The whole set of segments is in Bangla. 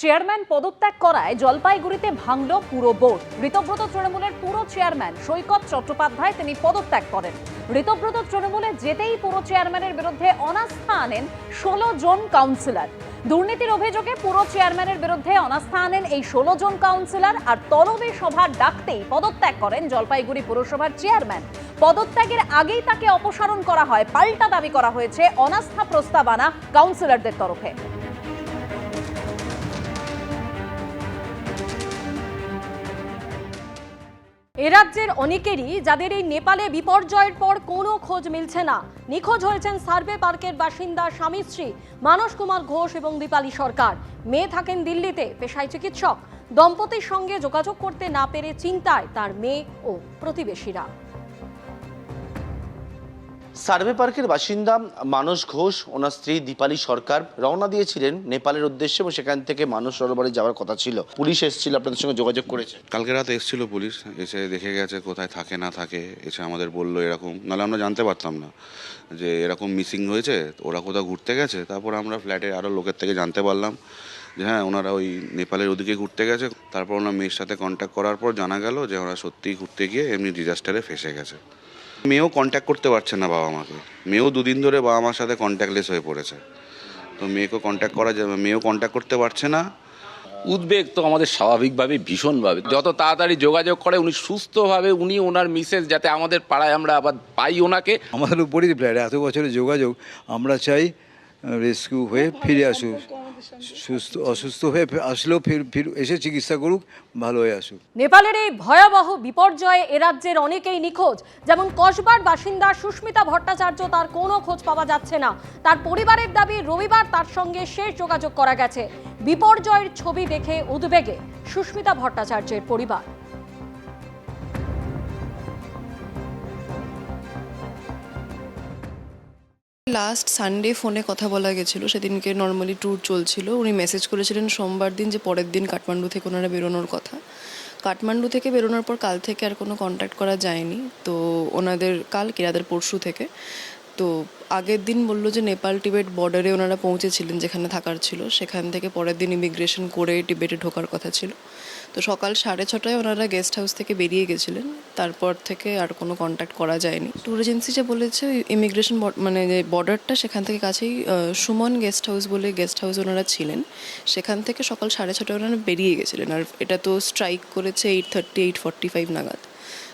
চেয়ারম্যান পদত্যাগ করায় জলপাইগুড়িতে ভাঙল পুরো বোর্ড। ঋতব্রত তৃণমূলের পুরো চেয়ারম্যান সৈকত চট্টোপাধ্যায় তিনি পদত্যাগ করেন। ঋতব্রত তৃণমূলে যেতেই পুরো চেয়ারম্যানের বিরুদ্ধে অনাস্থা আনেন 16 জন কাউন্সিলর। দুর্নীতির অভিযোগে পুরো চেয়ারম্যানের বিরুদ্ধে অনাস্থা আনেন এই 16 জন কাউন্সিলর, আর তরবে সভা ডাকতেই পদত্যাগ করেন জলপাইগুড়ি পুরসভার চেয়ারম্যান। পদত্যাগের আগেই তাকে অপসারণ করা হয়। পাল্টা দাবি করা হয়েছে অনাস্থা প্রস্তাব আনা কাউন্সিলরদের তরফে। এ রাজ্যের অনেকেরই যাদের এই নেপালে বিপর্যয়ের পর কোনো খোঁজ মিলছে না। নিখোঁজ হয়েছেন সার্ভে পার্কের বাসিন্দা স্বামী স্ত্রী মানস কুমার ঘোষ এবং দীপালি সরকার। মেয়ে থাকেন দিল্লিতে, পেশায় চিকিৎসক। দম্পতির সঙ্গে যোগাযোগ করতে না পেরে চিন্তায় তার মেয়ে ও প্রতিবেশীরা। সার্ভে পার্কের বাসিন্দা মানস ঘোষ, ওনার স্ত্রী দীপালি সরকার রওনা দিয়েছিলেন নেপালের উদ্দেশ্যে এবং সেখান থেকে মানস সরোবরে যাওয়ার কথা ছিল। পুলিশ এসেছিল, আপনাদের সঙ্গে যোগাযোগ করেছে? কালকে রাতে এসেছিল পুলিশ, এসে দেখে গেছে কোথায় থাকে না থাকে, এসে আমাদের বললো এরকম, নাহলে আমরা জানতে পারতাম না যে এরকম মিসিং হয়েছে, ওরা কোথাও ঘুরতে গেছে। তারপর আমরা ফ্ল্যাটের আরও লোকের থেকে জানতে পারলাম যে হ্যাঁ, ওনারা ওই নেপালের ওদিকে ঘুরতে গেছে। তারপর ওনার মেয়ের সাথে কন্ট্যাক্ট করার পর জানা গেল যে ওরা সত্যিই ঘুরতে গিয়ে এমনি ডিজাস্টারে ফেসে গেছে। মেয়েও কন্ট্যাক্ট করতে পারছে না বাবা মাকে। মেয়েও দুদিন ধরে বাবা মার সাথে কন্ট্যাক্টলেস হয়ে পড়েছে। তো মেয়েও কন্ট্যাক্ট করতে পারছে না। উদ্বেগ তো আমাদের স্বাভাবিকভাবে ভীষণভাবে, যত তাড়াতাড়ি যোগাযোগ করে উনি সুস্থভাবে, উনি ওনার মিসেস যাতে আমাদের পাড়ায় আমরা আবার পাই ওনাকে। আমাদের উপরই ফ্ল্যাট, এত বছরের যোগাযোগ, আমরা চাই রেস্কিউ হয়ে ফিরে আসুক, অসুস্থ হয়ে আসলেও ফির এসে চিকিৎসা করুক, ভালো হয়ে আসুক। নেপালের এই ভয়াবহ বিপর্যয়ে এ রাজ্যের অনেকেই নিখোঁজ। যেমন কসবার বাসিন্দা সুস্মিতা ভট্টাচার্য, তার কোনো খোঁজ পাওয়া যাচ্ছে না। তার পরিবারের দাবি রবিবার তার সঙ্গে শেষ যোগাযোগ করা গেছে। বিপর্যয়ের ছবি দেখে উদ্বেগে সুস্মিতা ভট্টাচার্যের পরিবার। লাস্ট সানডে ফোনে কথা বলা গেছিলো, সেদিনকে নর্মালি ট্যুর চলছিল। উনি মেসেজ করেছিলেন সোমবার দিন যে পরের দিন কাঠমান্ডু থেকে ওনারা বেরোনোর কথা। কাঠমান্ডু থেকে বেরোনোর পর কাল থেকে আর কোনো কন্ট্যাক্ট করা যায়নি। তো ওনাদের কালকেরাদের পরশু থেকে, তো আগের দিন বললো যে নেপাল টিবেট বর্ডারে ওনারা পৌঁছেছিলেন, যেখানে থাকার ছিল। সেখান থেকে পরের দিন ইমিগ্রেশন করে টিবেটে ঢোকার কথা ছিল। তো সকাল 6:30টায় ওনারা গেস্ট হাউস থেকে বেরিয়ে গেছিলেন। তারপর থেকে আর কোনো কন্ট্যাক্ট করা যায়নি। ট্যুর এজেন্সি যে বলেছে ইমিগ্রেশন মানে যে বর্ডারটা সেখান থেকে কাছেই সুমন গেস্ট হাউস বলে গেস্ট হাউস ওনারা ছিলেন, সেখান থেকে সকাল 6:30টায় ওনারা বেরিয়ে গেছিলেন। আর এটা তো স্ট্রাইক করেছে 8:30 8:45 নাগাদ।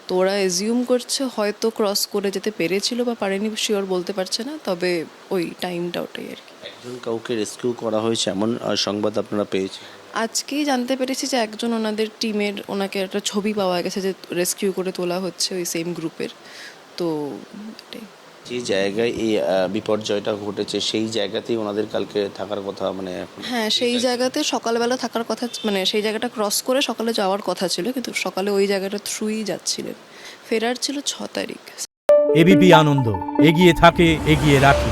তো ওরা এজিউম করছে হয়তো ক্রস করে যেতে পেরেছিল বা পারেনি, শিওর বলতে পারছে না, তবে ওই টাইমটা ওটাই আর কি। একজন কাউকে রেস্কিউ করা হয়েছে এমন সংবাদ আপনারা পেয়েছেন? আজকেই জানতে পেরেছি যে একজন ওনাদের টিমের, ওনাকে একটা ছবি পাওয়া গেছে যে রেস্কিউ করে তোলা হচ্ছে ওই সেম গ্রুপের। তো এটাই। যে জায়গায় এই বিপর্যয়টা ঘটেছে সেই জায়গাতেই ওনাদের কালকে থাকার কথা, মানে হ্যাঁ, সেই জায়গাতে সকালবেলা থাকার কথা, মানে সেই জায়গাটা ক্রস করে সকালে যাওয়ার কথা ছিল, কিন্তু সকালে ওই জায়গাটা থ্রুই যাচ্ছিলেন। ফেরার ছিল 6 তারিখ। এবিপি আনন্দ এগিয়ে থাকে, এগিয়ে রাখে।